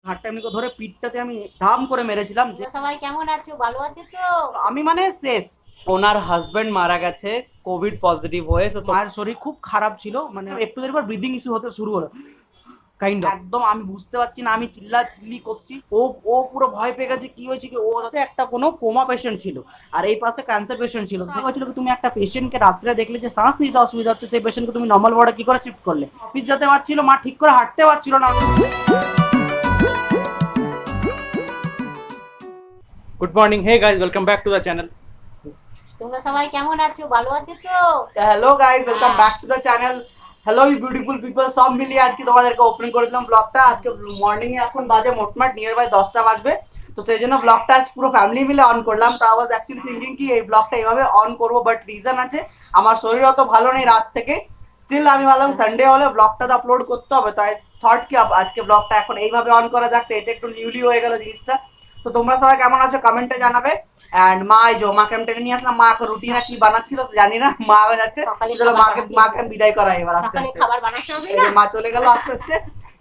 হাতটা এমনি করে ধরে পিঠটাতে আমি ধাম করে মেরেছিলাম যে সবাই কেমন আছো? ভালো আছো তো? আমি মানে শেষ। ওনার হাজবেন্ড মারা গেছে কোভিড পজিটিভ হয়ে। তো মায়ের শরীর খুব খারাপ ছিল, মানে একটু দেরি পর ব্রিদিং ইস্যু হতে শুরু হলো কাইন্ড অফ। একদম আমি বুঝতে পারছি না, আমি চিল্লি করছি, ও ও পুরো ভয় পেয়ে গেছে কি হয়েছে কি। ও পাশে একটা কোনো কোমা পেশেন্ট ছিল আর এই পাশে ক্যান্সার পেশেন্ট ছিল। সে বলছিল কি তুমি একটা পেশেন্টকে রাত্রে দেখলে যে শ্বাস নিতে অসুবিধা হচ্ছে, সেই পেশেন্টকে তুমি নর্মাল ওয়ার্ডে কি করে শিফট করলে? অফিস যেতে পারছিল, মা ঠিক করে হাঁটতে পারছিল না। Good morning. Hey guys, welcome back to the channel. তোমরা সবাই কেমন আছো? ভালো আছো তো? Hello guys, welcome back to the channel. Hello you beautiful people, সব মিলিয়ে আজকে তোমাদেরকে ওপেন করে দিলাম ব্লগটা। আজকে মর্নিং এ এখন বাজে মোটমাট নিয়ার বাই 10টা বাজবে। তো সেই জন্য ব্লগটা আজ পুরো ফ্যামিলি মিলে অন করলাম। তো আই ওয়াজ অ্যাকচুয়ালি থিঙ্কিং কি এই ব্লগটা এইভাবে অন করবো, বাট রিজন আছে, আমার শরীর অত ভালো নেই রাত থেকে। স্টিল আমি ভাবলাম সানডে হলে ব্লগটা তো আপলোড করতে হবে, তাই থট কি আজকে ব্লগটা এখন এইভাবে অন করা যাক। তো এটা একটু নিউলি হয়ে গেল জিনিসটা। তো তোমরা সবাই কেমন আছো কমেন্টে জানাবে। অ্যান্ড মা, এই যে মাকে আমি টেনে নিয়ে আসলাম। মা এখন রুটি না কি বানাচ্ছিল জানি না, মা যাচ্ছে। সকালে চলো খাবার মাকে বানাতে মাকে আমি বিদায় করাই এবার আস্তে সকালে আস্তে। খাবার বানাতে হবে এই না? যে মা চলে গেল আস্তে আস্তে।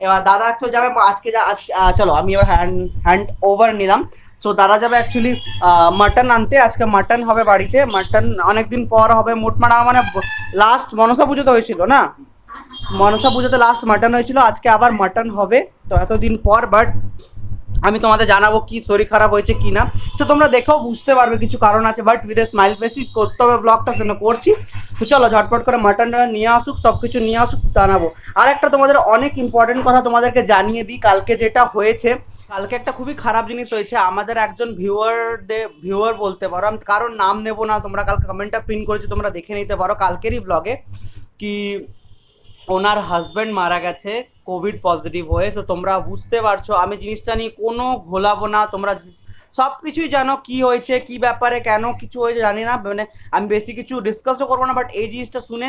এবার দাদা একটু যাবে আজকে চলো আমি এবার হ্যান্ড ওভার নিলাম। সো দাদা যাবে অ্যাকচুয়ালি মাটন আনতে। আজকে মাটন হবে বাড়িতে, মাটন অনেকদিন পর হবে। মোটমাট মানে লাস্ট মনসা পুজোতে হয়েছিল না, মনসা পুজোতে লাস্ট মাটন হয়েছিল, আজকে আবার মাটন হবে। তো এতদিন পর, বাট আমি তোমাদের জানাবো কি শরীর খারাপ হয়েছে কি না, সে তোমরা দেখেও বুঝতে পারবে, কিছু কারণ আছে। বাট উইথ স্মাইল ফেসই করতে হবে ব্লগটা, জন্য করছি। তো চলো ঝটপট করে মাটনটা নিয়ে আসুক, সব কিছু নিয়ে আসুক, জানাবো। আর একটা তোমাদের অনেক ইম্পর্টেন্ট কথা তোমাদেরকে জানিয়ে দিই, কালকে যেটা হয়েছে, কালকে একটা খুবই খারাপ জিনিস হয়েছে। আমাদের একজন ভিউয়ার বলতে পারো, আমি কারোর নাম নেবো না, তোমরা কালকে কমেন্টটা প্রিন্ট করেছি, তোমরা দেখে নিতে পারো কালকেরই ব্লগে, কি ওনার হাজব্যান্ড মারা গেছে কোভিড পজিটিভ হয়ে। তো তোমরা বুঝতে পারছো আমি জিনিসটা নিয়ে কোনো ঘোলাবো না, তোমরা সব কিছুই জানো কি হয়েছে, কি ব্যাপারে, কেন কিছু হয়েছে জানি না, মানে আমি বেশি কিছু ডিসকাসও করবো না। বাট এই জিনিসটা শুনে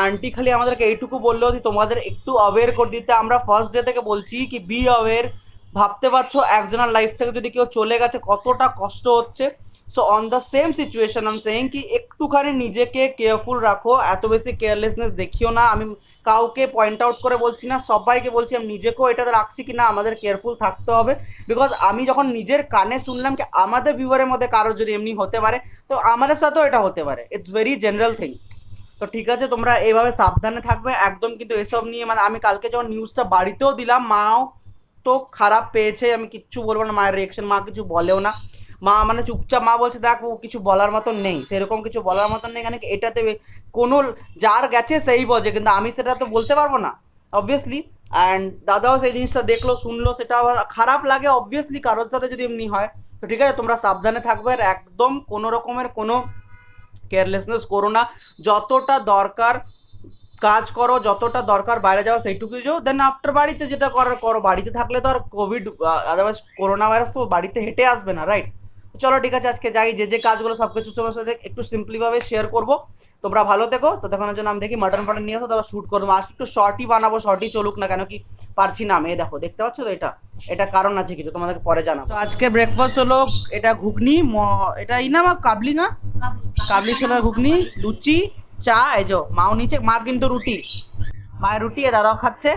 আন্টি খালি আমাদেরকে এইটুকু বললো যে তোমাদের একটু অ্যাওয়্যার করে দিতে। আমরা ফার্স্ট ডে থেকে বলছি কি বি অ্যাওয়্যার। ভাবতে পারছো একজনের লাইফ থেকে যদি কেউ চলে গেছে কতটা কষ্ট হচ্ছে। So on the same situation I am saying কি একটুখানি নিজেকে কেয়ারফুল রাখো, এত বেশি কেয়ারলেসনেস দেখিও না। আমি কাউকে পয়েন্ট আউট করে বলছি না, সবাইকে বলছি, আমি নিজেকেও এটাতে রাখছি কি না আমাদের কেয়ারফুল থাকতে হবে। বিকজ আমি যখন নিজের কানে শুনলাম কি আমাদের ভিউয়ারের মধ্যে কারোর যদি এমনি হতে পারে, তো আমাদের সাথেও এটা হতে পারে। It's very general thing. তো ঠিক আছে, তোমরা এইভাবে সাবধানে থাকবে একদম। কিন্তু এসব নিয়ে মানে আমি কালকে যখন নিউজটা বাড়িতেও দিলাম, মাও তো খারাপ পেয়েছে, আমি কিচ্ছু বলবো না। মায়ের রিয়েকশন, মা কিছু বলেও না। মা মানে চুপচাপ, মা বলছে দেখ ও কিছু বলার মতন নেই, সেরকম কিছু বলার মতন নেই। কেন কি এটাতে কোনো যার গেছে সেই বোঝে, কিন্তু আমি সেটা তো বলতে পারবো না অবভিয়াসলি। অ্যান্ড দাদাও সেই জিনিসটা দেখলো শুনলো, সেটা আবার খারাপ লাগে অবভিয়াসলি কারোর সাথে যদি এমনি হয়। তো ঠিক আছে, তোমরা সাবধানে থাকবে আর একদম কোনো রকমের কোনো কেয়ারলেসনেস করো না। যতটা দরকার কাজ করো, যতটা দরকার বাইরে যাওয়া সেইটুকুই যাও, দেন আফটার বাড়িতে যেটা করার করো। বাড়িতে থাকলে তো আর কোভিড আদারওয়াইজ করোনা ভাইরাস তো বাড়িতে হেঁটে আসবে না, রাইট? চলো ঠিক আছে, আজকে যাই, যে কাজগুলো সব কিছু তোমার সাথে একটু সিম্পলিভাবে শেয়ার করবো। তোমরা ভালো থেকো। তো দেখানোর জন্য আমি দেখি মাটন ফাটন নিয়ে আসো, তারপর শ্যুট করবো। আজ একটু শর্টই বানাবো, শর্টই চলুক না, কেন কি পারছি না আমি। এই দেখো, দেখতে পাচ্ছ তো, এটা এটা কারণ আছে কিছু, তোমাদেরকে পরে জানাবো। তো আজকে ব্রেকফাস্ট হলো এটা ঘুগনি, এটা ই না মা, কাবলি না, কাবলি ছোলার ঘুগনি, লুচি, চা। এই যে মাও নিচে, মা কিন্তু রুটি, মায়ের রুটি আর দাদাও খাচ্ছে।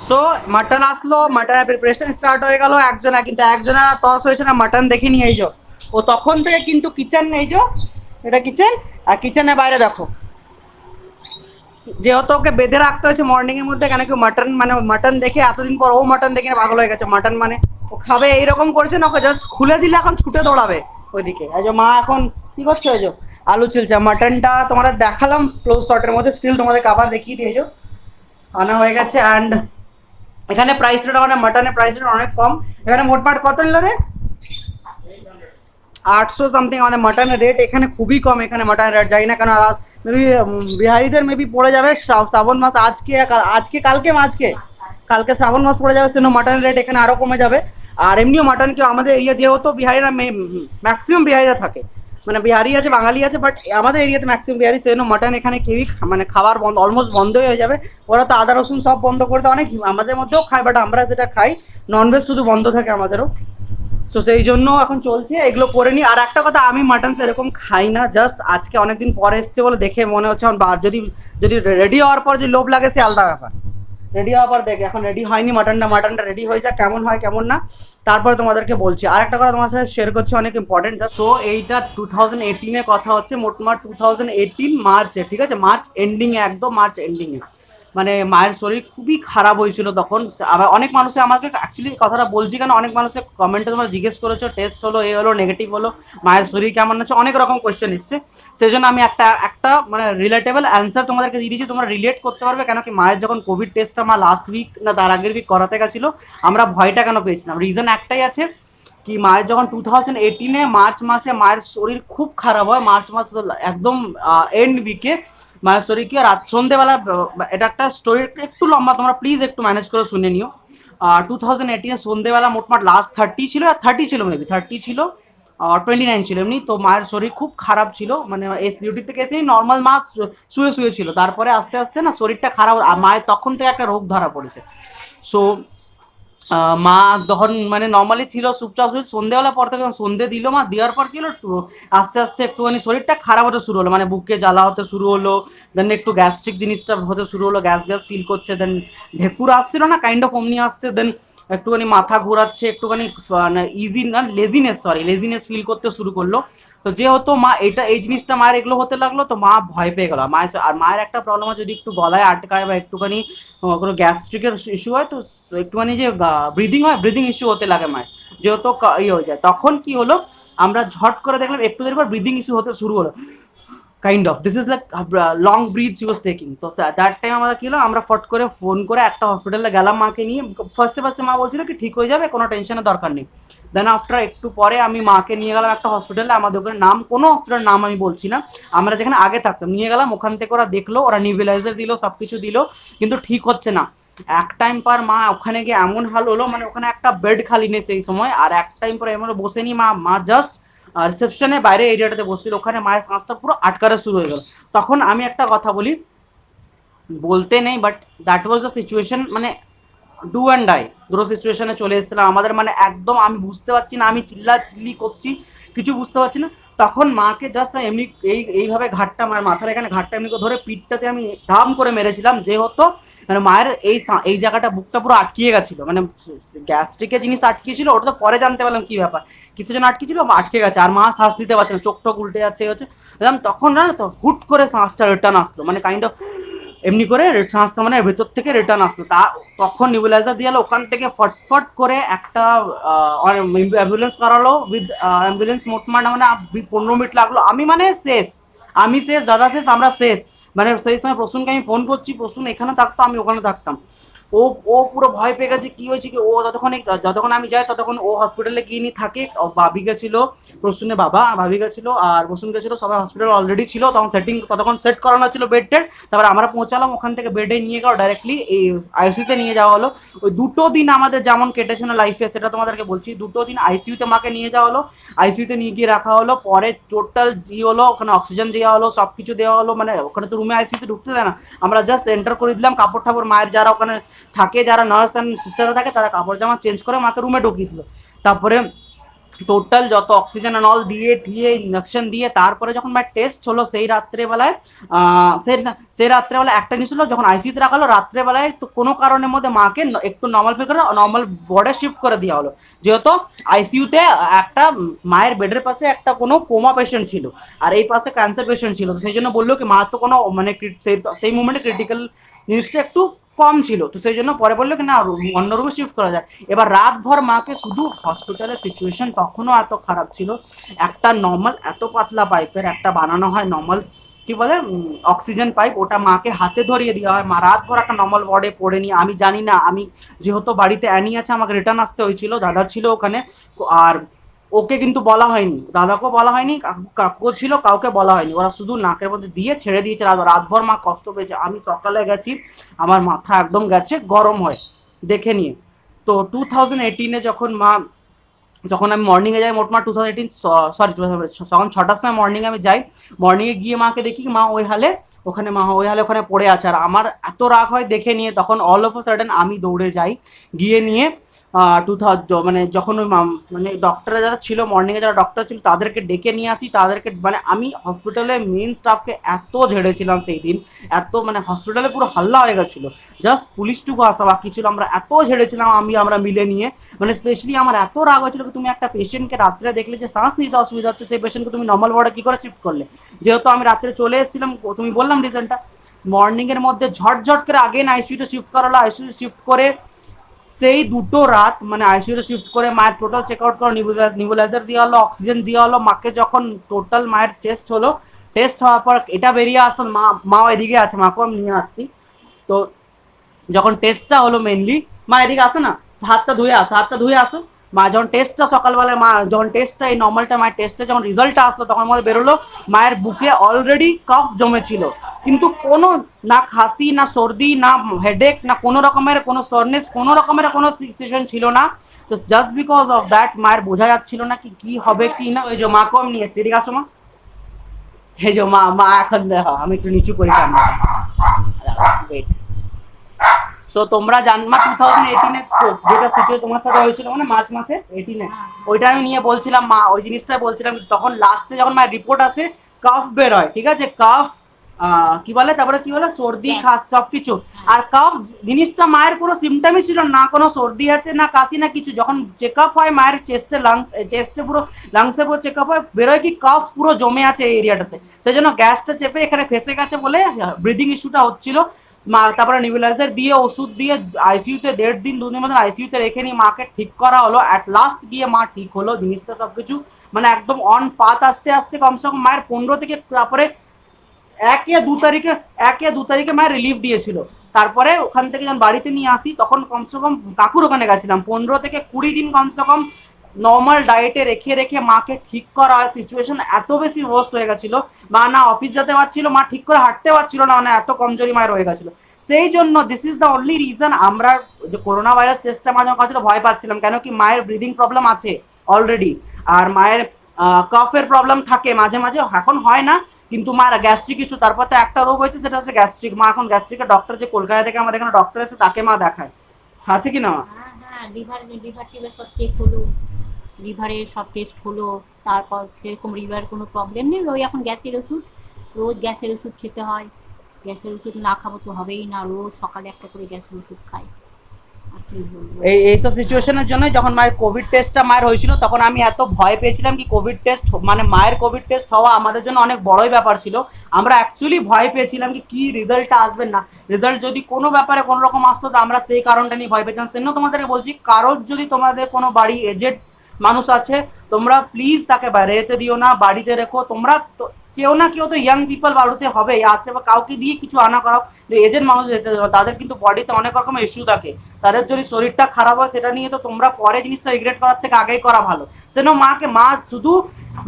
সো মাটন আসলো, মাটনের প্রিপারেশন স্টার্ট হয়ে গেল। কিন্তু একজনের টস হয়েছে না, মাটন দেখে নিয়ে এই যে ও তখন থেকে কিন্তু কিচেন, এই যে এটা কিচেন, আর কিচেনের বাইরে দেখো, যেহেতু ওকে বেঁধে রাখতে হয়েছে মর্নিং এর মধ্যে, কেন কি মাটন মানে মাটন দেখে এতদিন পর ও মাটন দেখে পাগল হয়ে গেছে। মাটন মানে ও খাবে এইরকম করছে না, ওকে জাস্ট খুলে দিলে এখন ছুটে দৌড়াবে ওইদিকে। এই যে মা এখন কি করছে, ওই যে আলু চিলছে। মাটনটা তোমাদের দেখালাম ক্লোজ শটের মধ্যে, স্টিল তোমাদের কাবার দেখিয়ে দিয়েছো, আনা হয়ে গেছে। অ্যান্ড এখানে প্রাইস রেট, মানে মাটনের প্রাইস রেট অনেক কম। এখানে মোটমাট কত নিল রে? 800 সামথিং আমাদের মাটনের রেট এখানে খুবই কম, এখানে মাটনের রেট যাই না কেন মেবি বিহারিদের মেবি পড়ে যাবে শ্রাবণ মাস আজকে কালকে শ্রাবণ মাস পড়ে যাবে, সেজন্য মাটনের রেট এখানে আরও কমে যাবে। আর এমনিও মাটন কি আমাদের এরিয়া যেহেতু বিহারিরা ম্যাক্সিমাম বিহারিরা থাকে, মানে বিহারি আছে বাঙালি আছে, বাট আমাদের এরিয়াতে ম্যাক্সিমাম বিহারি, সেজন্য মাটন এখানে কেউই মানে খাবার বন্ধ, অলমোস্ট বন্ধই হয়ে যাবে। ওরা তো আদা রসুন সব বন্ধ করে দেয়, অনেক আমাদের মধ্যেও খায়, বাট আমরা সেটা খাই, ননভেজ শুধু বন্ধ থাকে আমাদেরও। সো সেই জন্য এখন চলছে এগুলো করে নিই। আর একটা কথা, আমি মাটন সেরকম খাই না, জাস্ট আজকে অনেকদিন পরে এসছে বলে দেখে মনে হচ্ছে এখন যদি যদি রেডি হওয়ার পর যদি লোভ লাগে সে আলাদা ব্যাপার। রেডি হওয়ার পর দেখে, এখন রেডি হয়নি মাটনটা রেডি হয়ে যায়, কেমন হয় কেমন না তারপরে তোমাদেরকে বলছি। আর একটা কথা তোমার সাথে শেয়ার করছি, অনেক ইম্পর্টেন্ট। সো এইটা 2018-এ কথা হচ্ছে, মোটমাট 2018 মার্চে, ঠিক আছে, মার্চ এন্ডিংয়ে, একদম মার্চ এন্ডিংয়ে। মানে মায়ের শরীর খুবই খারাপ হয়েছিল তখন। আবার অনেক মানুষে আমাকে অ্যাকচুয়ালি কথাটা বলছি কেন, অনেক মানুষে কমেন্টে তোমরা জিজ্ঞেস করেছো টেস্ট হলো, এ হলো, নেগেটিভ হলো, মায়ের শরীর কেমন আছে, অনেক রকম কোয়েশ্চেন এসছে। সেই জন্য আমি একটা মানে রিলেটেবল অ্যান্সার তোমাদেরকে দিয়ে দিয়েছি, তোমরা রিলেট করতে পারবে। কেন কি মায়ের যখন কোভিড টেস্টটা মা লাস্ট উইক না তার আগের উইক করাতে গেছিলো, আমরা ভয়টা কেন পেয়েছিলাম, রিজন একটাই আছে কি, মায়ের যখন 2018-এ মার্চ মাসে মায়ের শরীর খুব খারাপ হয়, মার্চ মাস একদম এন্ড উইকে মায়ের শরীর কি রাত সন্ধ্যেবেলা, এটা একটা স্টোরি একটু লম্বা, তোমরা প্লিজ একটু ম্যানেজ করে শুনে নিও। 2018-এ সন্ধ্যেবেলা মোটমাট লাস্ট 30 ছিল, আর 30 ছিল, মেবি 30 ছিল, 29 ছিল এমনি। তো মায়ের শরীর খুব খারাপ ছিল, মানে ডিউটি থেকে এসেই নর্মাল মা শুয়ে ছিল, তারপরে আস্তে আস্তে না শরীরটা খারাপ, আর মায়ের তখন থেকে একটা রোগ ধরা পড়েছে। সো মা তখন মানে নর্মালি ছিল চুপচাপ, সন্ধ্যেবেলা পর থেকে সন্ধ্যে দিল, মা দেওয়ার পর কি হলো, আস্তে আস্তে একটুখানি শরীরটা খারাপ হতে শুরু হলো, মানে বুকে জ্বালা হতে শুরু হলো, দেন একটু গ্যাস্ট্রিক জিনিসটা হতে শুরু হলো, গ্যাস ফিল করছে, দেন ঢেকুর আসছিল না, কাইন্ড অফ অমনি আসছে, দেন একটুখানি মাথা ঘোরাচ্ছে, একটুখানি লেজিনেস ফিল করতে শুরু করলো। তো যেহেতু মা এই জিনিসটা মায়ের এগুলো হতে লাগলো, তো মা ভয় পেয়ে গেল। মায়ের একটা প্রবলেম হয়, যদি একটু গলায় আটকায় বা একটুখানি কোনো গ্যাস্ট্রিকের ইস্যু হয়, তো একটুখানি যে ব্রিদিং ইস্যু হতে লাগে মায়ের, যেহেতু হয়ে যায়। তখন কি হলো, আমরা ঝট করে দেখলাম একটু দেরি পর ব্রিদিং ইস্যু হতে শুরু হলো, kind of this is like long breath she was taking. তো দ্যাট টাইম আমরা কি হলো, আমরা ফট করে ফোন করে একটা হসপিটালে গেলাম মাকে নিয়ে। ফার্স্টে মা বলছিল কি ঠিক হয়ে যাবে, কোনো টেনশনের দরকার নেই। দেন আফটার একটু পরে আমি মাকে নিয়ে গেলাম একটা হসপিটালে, আমাদের ওখানে নাম, কোনো হসপিটালের নাম আমি বলছি না, আমরা যেখানে আগে থাকতাম নিয়ে গেলাম। ওখান থেকে ওরা দেখলো, ওরা নিউবিলাইজার দিল, সব কিছু দিল, কিন্তু ঠিক হচ্ছে না। এক টাইম পর মা ওখানে গিয়ে এমন হাল হলো, মানে ওখানে একটা বেড খালি নেই সেই সময়, আর এক টাইম পর এমন বসেনি মা জাস্ট রিসেপশনে বাইরে এরিয়াটাতে বসছিল, ওখানে মায়ের শ্বাসটা পুরো আটকাতে শুরু হয়ে গেল। তখন আমি একটা কথা বলতে নেই, but that was the situation, মানে ডু অ্যান্ড ডাই দুটো সিচুয়েশনে চলে এসেছিলাম আমাদের, মানে একদম আমি বুঝতে পারছি না, আমি চিল্লি করছি, কিছু বুঝতে পারছি না। তখন মাকে জাস্ট এমনি এইভাবে ঘাটটা, মায়ের মাথার এখানে ঘাটটা এমনি করে ধরে পিঠটাতে আমি ধাম করে মেরেছিলাম, যেহেতু মানে মায়ের এই জায়গাটা বুকটা পুরো আটকিয়ে গেছিলো, মানে গ্যাস্ট্রিকের জিনিস আটকিয়েছিল, ওটা তো পরে জানতে পারলাম কি ব্যাপার, কিসের জন্য আটকিয়েছিল, আটকে গেছে, আর মা শ্বাস দিতে পারছে না, চোখ টোক উল্টে যাচ্ছে হচ্ছে। তখন না তো হুট করে শ্বাসটা রিটার্ন আসলো, মানে কাইন্ড অফ এমনি করে শ্বাসটা মানে ভেতর থেকে রিটার্ন আসলো। তখন নিউবিলাইজার দিয়ে ওখান থেকে ফটফট করে একটা অ্যাম্বুলেন্স করালো, উইথ অ্যাম্বুলেন্স মোটমাট মানে 15 মিনিট লাগলো। আমি শেষ, দাদা শেষ, আমরা শেষ। মানে সেই সময় প্রসূনকে আমি ফোন করছি, প্রসূন এখানে থাকতো, আমি ওখানে থাকতাম। ও পুরো ভয় পেয়ে গেছে, কি হয়েছে কি। ও যতক্ষণ আমি যাই ততক্ষণ ও হসপিটালে গিয়ে নিয়ে থাকে। ভাবি গেছিলো, প্রসূনের বাবা, ভাবি গেছিলো, আর প্রসূন গেছিলো, সবাই হসপিটাল অলরেডি ছিল, ততক্ষণ সেট করানো ছিল বেড টেড। তারপরে আমরা পৌঁছালাম, ওখান থেকে বেডে নিয়ে গেল, ডাইরেক্টলি এই আইসিইউতে নিয়ে যাওয়া হলো। ওই 2 দিন আমাদের যেমন কেটেছে না লাইফে, সেটা তোমাদেরকে বলছি। 2 দিন আইসিইউতে মাকে নিয়ে যাওয়া হলো, আইসিইউতে নিয়ে গিয়ে রাখা হলো। পরে টোটাল হলো, ওখানে অক্সিজেন দেওয়া হলো, সব কিছু দেওয়া হলো, মানে ওখানে তো রুমে আইসিইউতে ঢুকতে দেয় না, আমরা জাস্ট এন্টার করে দিলাম। কাপড় ঠাপড় মায়ের যারা ওখানে থাকে, যারা নার্স অ্যান্ড সিস্টাররা থাকে, তারা কাপড় জামা চেঞ্জ করে মাকে রুমে ঢুকিয়ে দিল। তারপরে টোটাল যত অক্সিজেন অ্যান্ড অল দিয়ে ইঞ্জেকশন দিয়ে, তারপরে যখন মায়ের টেস্ট হলো সেই রাত্রেবেলায় একটা জিনিস হলো, যখন আইসিইউতে রাখা হলো রাত্রেবেলায়, তো কোনো কারণের মধ্যে মাকে একটু নর্মাল ফিল করে নর্মাল ওয়ার্ডে শিফট করে দেওয়া হলো, যেহেতু আইসিইউতে একটা মায়ের বেডের পাশে একটা কোনো কোমা পেশেন্ট ছিল, আর এই পাশে ক্যান্সার পেশেন্ট ছিল। তো সেই জন্য বললো কি মা তো কোনো মানে সেই মুমেন্টে ক্রিটিক্যাল জিনিসটা একটু কম ছিল, তো সেই জন্য পরে বললো কি না অন্য রুমে শিফট করা যায়। এবার রাতভর মাকে শুধু হসপিটালের সিচুয়েশন তখনও এত খারাপ ছিল, একটা নর্মাল এত পাতলা পাইপের একটা বানানো হয় নর্মাল কি বলে অক্সিজেন পাইপ, ওটা মাকে হাতে ধরিয়ে দেওয়া হয়। মা রাতভর একটা নর্মাল ওয়ার্ডে পড়ে নিয়ে, আমি জানি না, আমি যেহেতু বাড়িতে অ্যানি আছে আমাকে রিটার্ন আসতে হয়েছিল, দাদা ছিল ওখানে, আর ওকে কিন্তু বলা হয়নি, দাদাকেও বলা হয়নি, কাকু ছিল, কাউকে বলা হয়নি। ওরা শুধু নাকের মধ্যে দিয়ে ছেড়ে দিয়েছে। রাতভর মা কষ্ট পেয়েছে। আমি সকালে গেছি, আমার মাথা একদম গেছে গরম হয়ে দেখে নিয়ে। তো 2018-এ যখন আমি মর্নিংয়ে যাই, মোটমাট 2018 সরি তখন 6টার সময় মর্নিংয়ে আমি যাই। মর্নিংয়ে গিয়ে মাকে দেখি মা ওই হালে ওখানে পড়ে আছে। আর আমার এত রাগ হয় দেখে নিয়ে, তখন অল অফ আ সাডেন আমি দৌড়ে যাই, গিয়ে নিয়ে 2000 মানে যখন ওই মানে ডক্টররা যারা ছিল, মর্নিংয়ে যারা ডক্টর ছিল তাদেরকে ডেকে নিয়ে আসি। তাদেরকে মানে আমি হসপিটালে মেন স্টাফকে এত ঝেড়েছিলাম সেই দিন, এত মানে হসপিটালে পুরো হাল্লা হয়ে গেছিলো। জাস্ট পুলিশটুকু আসা বাকি ছিল, আমরা এত ঝেড়েছিলাম আমরা মিলে নিয়ে। মানে স্পেশালি আমার এত রাগ হয়েছিল কি তুমি একটা পেশেন্টকে রাত্রে দেখলে যে শ্বাস নিতে অসুবিধা হচ্ছে, সেই পেশেন্টকে তুমি নর্মাল ওয়ার্ডে কী করে শিফট করলে? যেহেতু আমি রাত্রে চলে এসেছিলাম, তুমি বললাম রিজনটা, মর্নিংয়ের মধ্যে ঝটঝট করে আগেন আইসিইউতে শিফট করালো। আইসিইউতে শিফট করে সেই 2টো রাত মানে আইসিইউতে শিফট করে মায়ের টোটাল চেক আউট করো, নিবুলাইজার দেওয়া হলো, অক্সিজেন দেওয়া হলো মাকে। যখন টোটাল মায়ের টেস্ট হলো, টেস্ট হওয়ার পর এটা বেরিয়ে আসল, মাও এদিকে আছে, মাকেও আমি নিয়ে আসছি। তো যখন টেস্টটা হলো, মেনলি মা এদিকে আসো না, হাতটা ধুয়ে আসো। মা যখন টেস্টটা সকালবেলায়, যখন টেস্টটা এই নর্মালটা মায়ের টেস্টে যখন রেজাল্টটা আসলো, তখন আমাদের বেরোলো মায়ের বুকে অলরেডি কফ জমেছিল, কিন্তু কোনো না খাসি, না সর্দি, না হেডেক, না কোনো রকমের কোনো সরনেস, কোনো রকমের কোনো সিচুয়েশন ছিল না। তো জাস্ট বিকজ অফ দ্যাট মায়ের বোঝা যাচ্ছিল না কি হবে কি না। ওই যে মাকেও আমি নিয়ে এসছি, এদিকে আসো মা। এই যে মা এখন আমি একটু নিচু করি ক্যামেরাটা, ওয়েট। সো তোমরা জানবা 2018-এ যেটা সিচুয়েশন তোমার সাথে হয়েছিল, মানে মার্চ মাসে 18-এ, ওইটা আমি নিয়ে বলছিলাম মা, ওই জিনিসটাই বলছিলাম। তখন লাস্টে যখন মায়ের রিপোর্ট আসে, কাফ বের হয়, ঠিক আছে, কাফ কি বলে, তারপরে কি বলে, সর্দি খাস সবকিছু। আর কাফ জিনিসটা মায়ের কোনো সিমটমই ছিল না, কোনো সর্দি আছে না কাশি না কিছু। যখন চেক আপ হয় মায়ের চেস্টে পুরো লাংসে পুরো চেক আপ হয়, বেরোয় কি কাফ পুরো জমে আছে এই এরিয়াটাতে। সেই জন্য গ্যাসটা চেপে এখানে ফেসে গেছে বলে ব্রিদিং ইস্যুটা হচ্ছিল। মা তারপরে নিবুলাইজার দিয়ে ওষুধ দিয়ে আইসিইউতে 1.5 দিন 2 দিন মতন আইসিইউতে রেখে নিয়ে মাকে ঠিক করা হলো। অ্যাট লাস্ট গিয়ে মা ঠিক হলো, জিনিসটা সবকিছু মানে একদম অন পাত। আস্তে আস্তে কমসে কম মায়ের 15 থেকে, তারপরে 1 या 2 তারিখে মায়ের রিলিফ দিয়েছিল। তারপরে ওখান থেকে যখন বাড়িতে নিয়ে আসি, তখন কমসে কম কাকুর ওখানে গেছিলাম, 15 থেকে 20 দিন কমসে কম নর্মাল ডায়েটে রেখে মাকে ঠিক করা হয়। সিচুয়েশন এত বেশি ওয়ার্স্ট হয়ে গেছিলো, মা না অফিস যেতে পারছিল, মা ঠিক করে হাঁটতে পারছিল না, মানে এত কমজোরি মায়ের হয়ে গেছিলো। সেই জন্য this is the only reason আমরা যে করোনা ভাইরাস টেস্টটা মাঝে কাছে ভয় পাচ্ছিলাম, কেন কি মায়ের ব্রিদিং প্রবলেম আছে অলরেডি, আর মায়ের কফের প্রবলেম থাকে মাঝে মাঝে, এখন হয় না, কিন্তু মার গ্যাস্ট্রিক ইস্যু। তারপর তো একটা রোগ হয়েছে, সেটা হচ্ছে গ্যাস্ট্রিক। মা এখন গ্যাস্ট্রিকের ডক্টর যে কলকাতা থেকে আমাদের এখানে ডক্টর এসে, তাকে মা দেখায়, আছে কি না মা? হ্যাঁ, লিভার টিভার সব চেক হলো, লিভারের সব টেস্ট হলো, তারপর সেরকম লিভারের কোনো প্রবলেম নেই। ওই এখন গ্যাসের ওষুধ, রোজ গ্যাসের ওষুধ খেতে হয়। গ্যাসের ওষুধ না খাবো তো হবেই না, রোজ সকালে একটা করে গ্যাসের ওষুধ খাই। এইসব সিচুয়েশনের জন্য যখন মায়ের কোভিড টেস্টটা মায়ের হয়েছিল, তখন আমি এত ভয় পেয়েছিলাম কি কোভিড টেস্ট, মানে মায়ের কোভিড টেস্ট হওয়া আমাদের জন্য অনেক বড়ই ব্যাপার ছিল। আমরা অ্যাকচুয়ালি ভয় পেয়েছিলাম কি রেজাল্টটা আসবে না, রেজাল্ট যদি কোনো ব্যাপারে কোনো রকম আসতো, তো আমরা সেই কারণটা নিয়ে ভয় পেয়েছিলাম। সেজন্য তোমাদেরকে বলছি, কারোর যদি তোমাদের কোনো বাড়ি এজেড মানুষ আছে, তোমরা প্লিজ তাকে বাইরে যেতে দিও না, বাড়িতে রেখো। তোমরা কেউ না কেউ তো ইয়াং পিপল বাড়িতে হবে, আসতে বা কাউকে দিয়ে কিছু আনা করাও। এজেন্ট মানুষ যেতে দেবে, তাদের কিন্তু বডিতে অনেক রকমের ইস্যু থাকে, তাদের যদি শরীরটা খারাপ হয় সেটা নিয়ে তো তোমরা পরে জিনিসটা রিগ্রেট করার থেকে আগেই করা ভালো। সেজন্য মা শুধু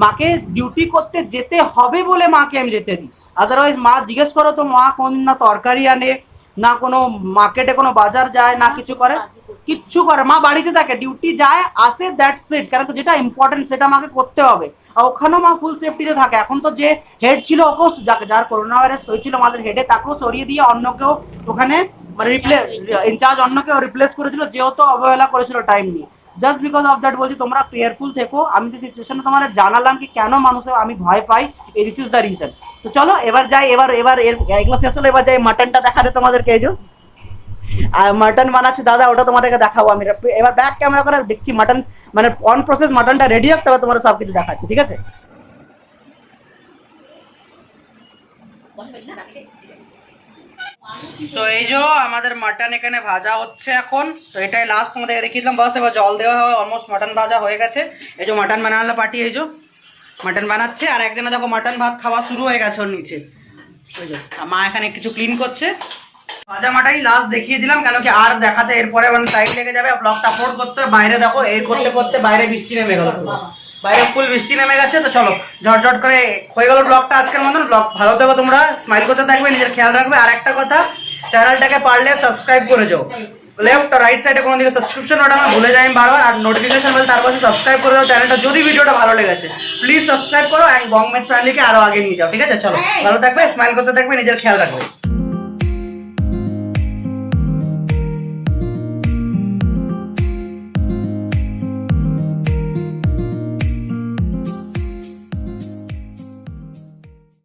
মাকে ডিউটি করতে যেতে হবে বলে মাকে আমি যেতে দিই। আদারওয়াইজ মা জিজ্ঞেস করো তো, মা কোন না তরকারি আনে, না কোনো মার্কেটে কোনো বাজার যায়, না কিছু করে, কিচ্ছু করে। মা বাড়িতে থাকে, ডিউটি যায়, আসে, দ্যাটস ইট। কারণ যেটা ইম্পর্টেন্ট সেটা আমাকে করতে হবে, আর ওখানেও মা ফুল সেফটিতে থাকে। এখন তো যে হেড ছিল ওকেও, যার করোনা ভাইরাস হয়েছিল আমাদের হেডে, তাকেও সরিয়ে দিয়ে অন্য কেউ ওখানে মানে ইনচার্জ অন্য কেউ রিপ্লেস করেছিল, যেহেতু অবহেলা করেছিল টাইম নিয়ে। জাস্ট বিকজ অফ দ্যাট বলছি তোমরা কেয়ারফুল থেকো। আমি যে সিচুয়েশনে তোমাদের জানালাম কি কেন মানুষের আমি ভয় পাই, দিস ইজ দ্য রিজন। তো চলো এবার যাই, এবার এগুলো শেষ হলো, এবার যাই মাটনটা দেখাতে তোমাদেরকে। এই যে আর মাটন বানাচ্ছি দাদা, ওটা তোমাদেরকে দেখাবো আমি। এবার ব্যাক ক্যামেরা করে দেখছি মাটন, মানে অন প্রসেস মাটনটা রেডি হোক, তবে তোমাদের সব কিছু দেখাচ্ছি, ঠিক আছে? তো এই যে আমাদের মাটন এখানে ভাজা হচ্ছে এখন। তো এটাই লাস্ট তোমাদের দেখিয়েছিলাম, বাস এবার জল দেওয়া হয়, অলমোস্ট মাটন ভাজা হয়ে গেছে। এই যে মাটন বানানো পার্টি, এই যে মাটন বানাচ্ছে, আর একজনে দেখো মাটন ভাত খাওয়া শুরু হয়ে গেছে ওর নিচে। ওই যে মা এখানে কিছু ক্লিন করছে। ভাজা মাটাই লাস্ট দেখিয়ে দিলাম, কেন কি আর দেখাতে এরপরে মানে টাইম লেগে যাবে, ব্লগটা আপলোড করতে হবে। বাইরে দেখো এই করতে করতে বাইরে বৃষ্টি নেমে গেল, বাইরে ফুল বৃষ্টি নেমে গেছে। তো চলো ঝটঝট করে হয়ে গেল ব্লগটা আজকের মতন। ব্লগ ভালো থাকো, তোমরা স্মাইল করতে থাকবে, নিজের খেয়াল রাখবে। আর একটা কথা, চ্যানেলটাকে পারলে সাবস্ক্রাইব করে যাও। লেফট রাইট সাইডে কোনো দিকে সাবস্ক্রিপশন ওটা আমার ভুলে যাই আমি বারবার। আর নোটিফিকেশন বেল তার পাশে সাবস্ক্রাইব করে দাও চ্যানেলটা, যদি ভিডিওটা ভালো লেগেছে প্লিজ সাবস্ক্রাইব করো অ্যান্ড বংমেট ফ্যামিলিকে আরো আগে নিয়ে যাও। ঠিক আছে, চলো ভালো থাকবে, স্মাইল করতে থাকবে, নিজের খেয়াল রাখবে।